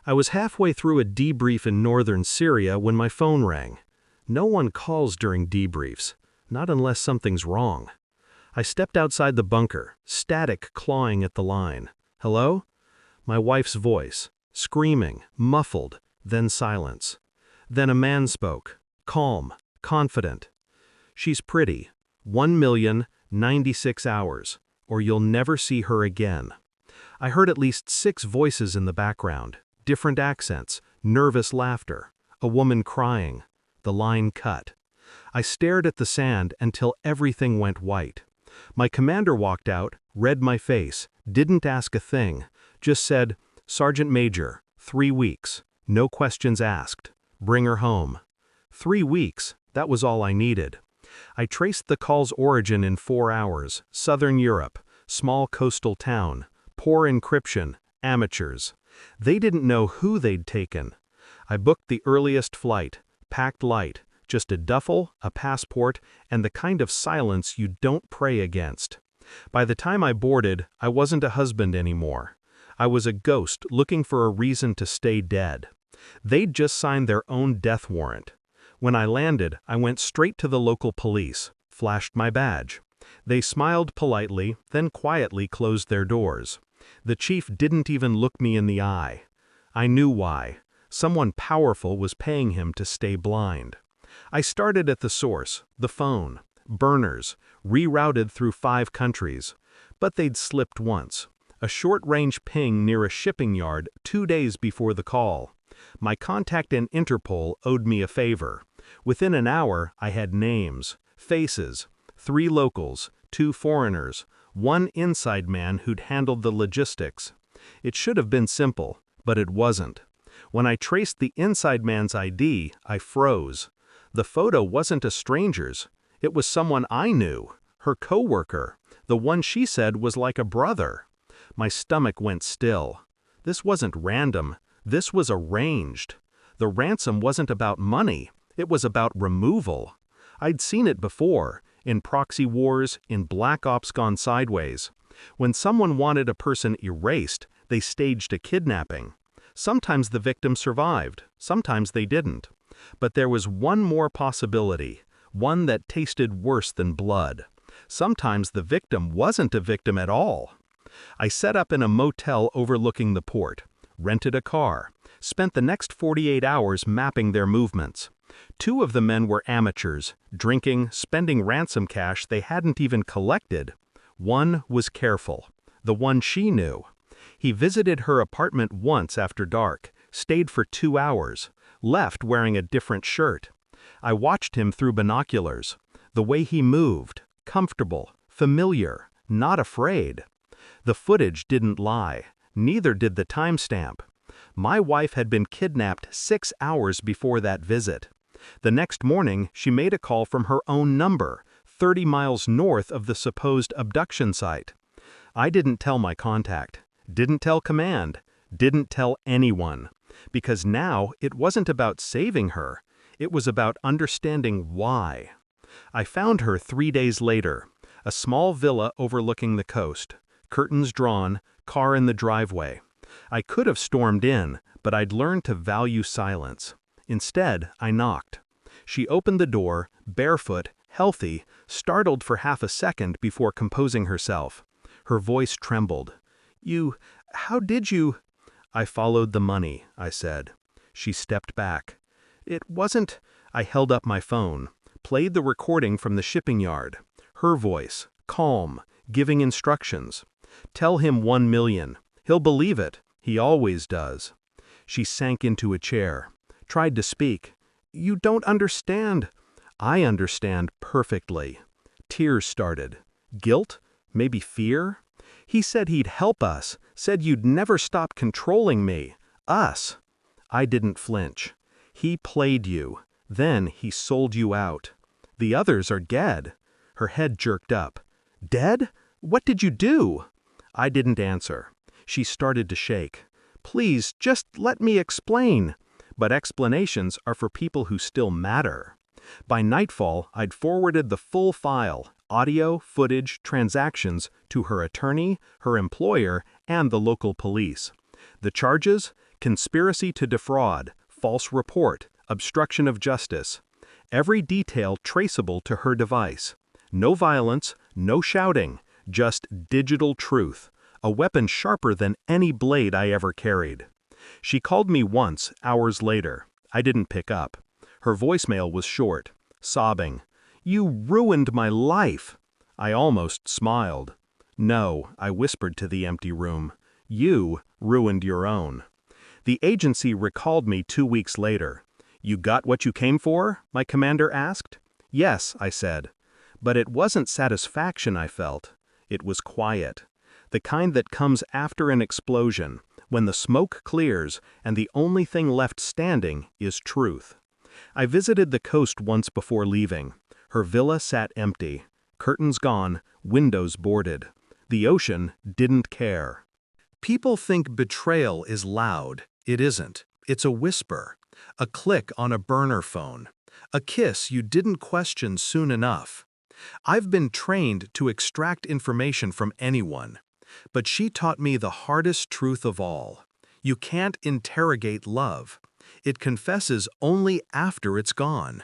I was halfway through a debrief in northern Syria when my phone rang. No one calls during debriefs, not unless something's wrong. I stepped outside the bunker, static clawing at the line. "Hello?" My wife's voice, screaming, muffled, then silence. Then a man spoke, calm, confident. "She's pretty. 1,096 hours, or you'll never see her again." I heard at least 6 voices in the background, different accents, nervous laughter, a woman crying. The line cut. I stared at the sand until everything went white. My commander walked out, read my face, didn't ask a thing, just said, "Sergeant Major, 3 weeks, no questions asked. Bring her home." 3 weeks, that was all I needed. I traced the call's origin in 4 hours, Southern Europe, small coastal town, poor encryption, amateurs. They didn't know who they'd taken. I booked the earliest flight, packed light, just a duffel, a passport, and the kind of silence you don't pray against. By the time I boarded, I wasn't a husband anymore. I was a ghost looking for a reason to stay dead. They'd just signed their own death warrant. When I landed, I went straight to the local police, flashed my badge. They smiled politely, then quietly closed their doors. The chief didn't even look me in the eye. I knew why. Someone powerful was paying him to stay blind. I started at the source, the phone, burners, rerouted through 5 countries. But they'd slipped once. A short-range ping near a shipping yard 2 days before the call. My contact in Interpol owed me a favor. Within an hour, I had names, faces, 3 locals, 2 foreigners, 1 inside man who'd handled the logistics. It should have been simple, but it wasn't. When I traced the inside man's ID, I froze. The photo wasn't a stranger's. It was someone I knew, her coworker, the one she said was like a brother. My stomach went still. This wasn't random. This was arranged. The ransom wasn't about money. It was about removal. I'd seen it before, in proxy wars, in Black Ops Gone Sideways. When someone wanted a person erased, they staged a kidnapping. Sometimes the victim survived, sometimes they didn't. But there was one more possibility, one that tasted worse than blood. Sometimes the victim wasn't a victim at all. I set up in a motel overlooking the port, rented a car, spent the next 48 hours mapping their movements. 2 of the men were amateurs, drinking, spending ransom cash they hadn't even collected. 1 was careful, the one she knew. He visited her apartment once after dark, stayed for 2 hours, left wearing a different shirt. I watched him through binoculars. The way he moved, comfortable, familiar, not afraid. The footage didn't lie, neither did the timestamp. My wife had been kidnapped 6 hours before that visit. The next morning, she made a call from her own number, 30 miles north of the supposed abduction site. I didn't tell my contact, didn't tell command, didn't tell anyone. Because now it wasn't about saving her, it was about understanding why. I found her 3 days later, a small villa overlooking the coast, curtains drawn, car in the driveway. I could have stormed in, but I'd learned to value silence. Instead, I knocked. She opened the door, barefoot, healthy, startled for half a second before composing herself. Her voice trembled. How did you?" "I followed the money," I said. She stepped back. "It wasn't—" I held up my phone, played the recording from the shipping yard. Her voice, calm, giving instructions. "Tell him 1 million. He'll believe it. He always does." She sank into a chair, tried to speak. "You don't understand." "I understand perfectly." Tears started. Guilt? Maybe fear? "He said he'd help us, said you'd never stop controlling me. Us." I didn't flinch. "He played you. Then he sold you out. The others are dead." Her head jerked up. "Dead? What did you do?" I didn't answer. She started to shake. "Please, just let me explain." But explanations are for people who still matter. By nightfall, I'd forwarded the full file, audio, footage, transactions, to her attorney, her employer, and the local police. The charges? Conspiracy to defraud, false report, obstruction of justice. Every detail traceable to her device. No violence, no shouting, just digital truth, a weapon sharper than any blade I ever carried. She called me once, hours later. I didn't pick up. Her voicemail was short, sobbing. "You ruined my life." I almost smiled. "No," I whispered to the empty room. "You ruined your own." The agency recalled me 2 weeks later. "You got what you came for?" my commander asked. "Yes," I said. But it wasn't satisfaction I felt. It was quiet. The kind that comes after an explosion, when the smoke clears and the only thing left standing is truth. I visited the coast once before leaving. Her villa sat empty. Curtains gone, windows boarded. The ocean didn't care. People think betrayal is loud. It isn't. It's a whisper. A click on a burner phone. A kiss you didn't question soon enough. I've been trained to extract information from anyone. But she taught me the hardest truth of all. You can't interrogate love. It confesses only after it's gone.